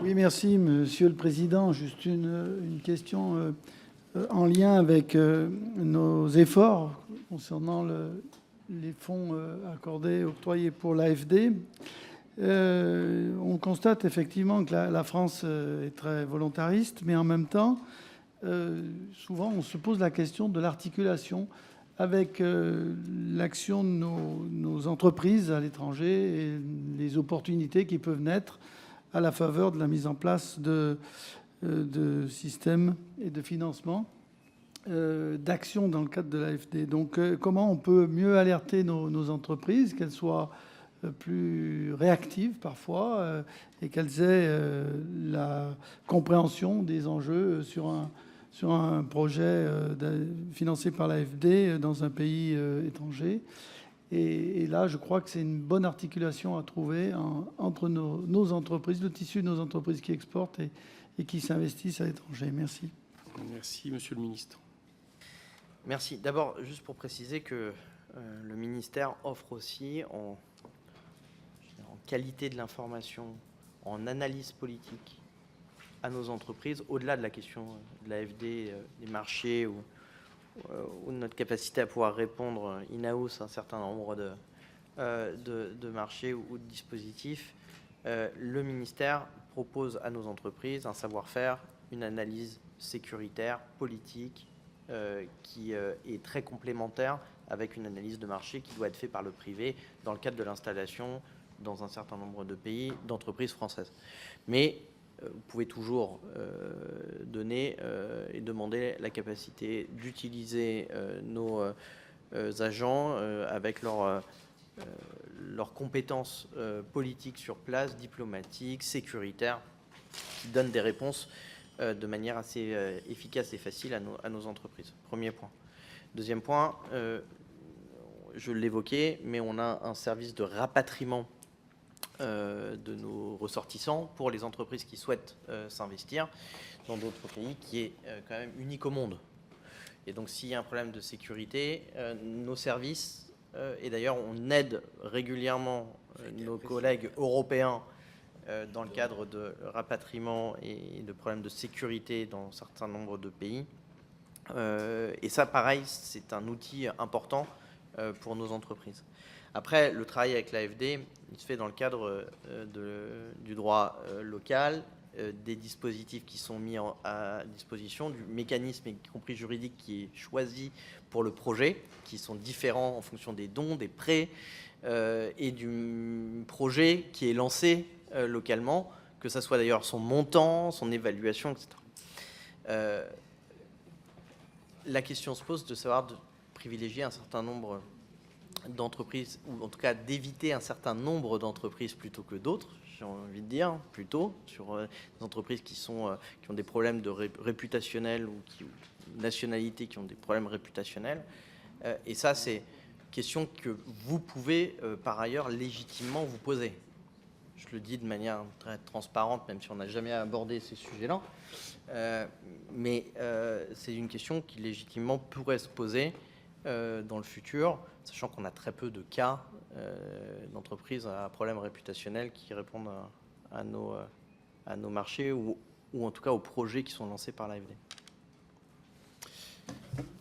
Oui, merci, Monsieur le Président. Juste une question en lien avec nos efforts concernant les fonds accordés, octroyés pour l'AFD. On constate effectivement que la France est très volontariste, mais en même temps, souvent on se pose la question de l'articulation avec l'action de nos entreprises à l'étranger et les opportunités qui peuvent naître à la faveur de la mise en place de systèmes et de financement d'actions dans le cadre de l'AFD. Donc comment on peut mieux alerter nos entreprises, qu'elles soient plus réactives parfois et qu'elles aient la compréhension des enjeux sur un projet financé par l'AFD dans un pays étranger. Et là, je crois que c'est une bonne articulation à trouver entre nos entreprises, le tissu de nos entreprises qui exportent et qui s'investissent à l'étranger. Merci. Merci, Monsieur le Ministre. Merci. D'abord, juste pour préciser que le ministère offre aussi, en qualité de l'information, en analyse politique, à nos entreprises, au-delà de la question de l'AFD, des marchés ou de notre capacité à pouvoir répondre in-house à un certain nombre de marchés ou de dispositifs, le ministère propose à nos entreprises un savoir-faire, une analyse sécuritaire, politique, qui est très complémentaire avec une analyse de marché qui doit être faite par le privé dans le cadre de l'installation dans un certain nombre de pays d'entreprises françaises. Mais vous pouvez toujours donner et demander la capacité d'utiliser nos agents avec leurs compétences politiques sur place, diplomatiques, sécuritaires, qui donnent des réponses de manière assez efficace et facile à nos entreprises. Premier point. Deuxième point, je l'évoquais, mais on a un service de rapatriement de nos ressortissants pour les entreprises qui souhaitent s'investir dans d'autres pays, qui est quand même unique au monde. Et donc, s'il y a un problème de sécurité, nos services, et d'ailleurs, on aide régulièrement nos collègues européens dans le cadre de rapatriement et de problèmes de sécurité dans un certain nombre de pays. Et ça, pareil, c'est un outil important pour nos entreprises. Après, le travail avec l'AFD, il se fait dans le cadre du droit local, des dispositifs qui sont mis à disposition, du mécanisme, y compris juridique, qui est choisi pour le projet, qui sont différents en fonction des dons, des prêts, et du projet qui est lancé localement, que ce soit d'ailleurs son montant, son évaluation, etc. La question se pose de savoir de privilégier un certain nombre d'entreprises, ou en tout cas d'éviter un certain nombre d'entreprises plutôt que d'autres, j'ai envie de dire, plutôt sur des entreprises qui ont des problèmes de réputationnels ou nationalités qui ont des problèmes réputationnels. Et ça, c'est une question que vous pouvez par ailleurs légitimement vous poser. Je le dis de manière très transparente, même si on n'a jamais abordé ces sujets-là. Mais c'est une question qui légitimement pourrait se poser dans le futur, sachant qu'on a très peu de cas d'entreprises à problème réputationnel qui répondent à nos marchés ou en tout cas aux projets qui sont lancés par l'AFD.